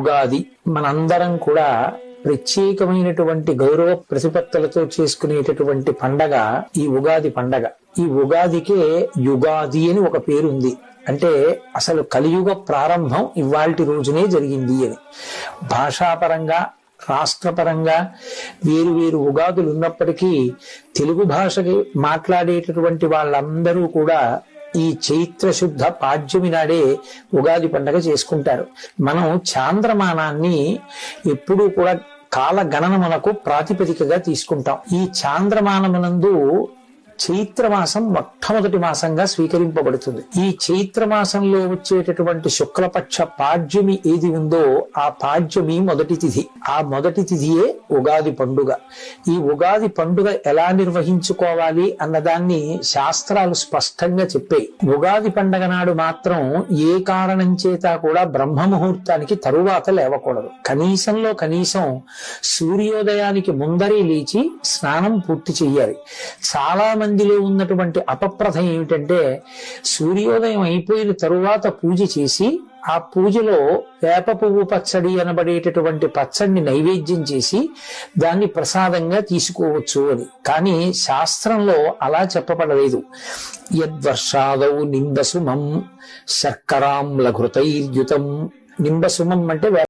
ఉగాది మనందరం కూడా ప్రత్యేకమైనటువంటి గౌరవ ప్రతిపత్తులతో చేసుకునేటటువంటి పండగ ఈ ఉగాది పండగ. ఈ ఉగాదికే యుగాది అని ఒక పేరు ఉంది. అంటే అసలు కలియుగ ప్రారంభం ఇవాల్టి రోజునే జరిగింది అని. భాషాపరంగా రాష్ట్రపరంగా వేరు వేరు ఉగాదులు ఉన్నప్పటికీ తెలుగు భాషకి మాట్లాడేటటువంటి వాళ్ళందరూ కూడా ఈ చైత్ర శుద్ధ పాడ్యమి నాడే ఉగాది పండగ చేసుకుంటారు. మనం చాంద్రమానాన్ని ఎప్పుడూ కూడా కాల గణనమునకు ప్రాతిపదికగా తీసుకుంటాం. ఈ చాంద్రమానమునందు చైత్రమాసం మొట్టమొదటి మాసంగా స్వీకరింపబడుతుంది. ఈ చైత్రమాసంలో వచ్చేటటువంటి శుక్లపక్ష పాడ్యమి ఏది ఉందో ఆ పాడ్యమి మొదటి తిథి. ఆ మొదటి తిథియే ఉగాది పండుగ. ఈ ఉగాది పండుగ ఎలా నిర్వహించుకోవాలి అన్నదాన్ని శాస్త్రాలు స్పష్టంగా చెప్పాయి. ఉగాది పండగ నాడు మాత్రం ఏ కారణం చేత కూడా బ్రహ్మ ముహూర్తానికి తరువాత లేవకూడదు. కనీసంలో కనీసం సూర్యోదయానికి ముందరే లేచి స్నానం పూర్తి చెయ్యాలి. చాలా మందిలో ఉన్నటువంటి అపప్రథ ఏమిటంటే సూర్యోదయం అయిపోయిన తరువాత పూజ చేసి ఆ పూజలో వేప పువ్వు పచ్చడి అనబడేటటువంటి పచ్చడిని నైవేద్యం చేసి దాన్ని ప్రసాదంగా తీసుకోవచ్చు అని. కానీ శాస్త్రంలో అలా చెప్పబడలేదు. యద్వర్షాదౌ నింబసుమం శర్కరాం లఘృతైర్యుతం. నింబసుమం అంటే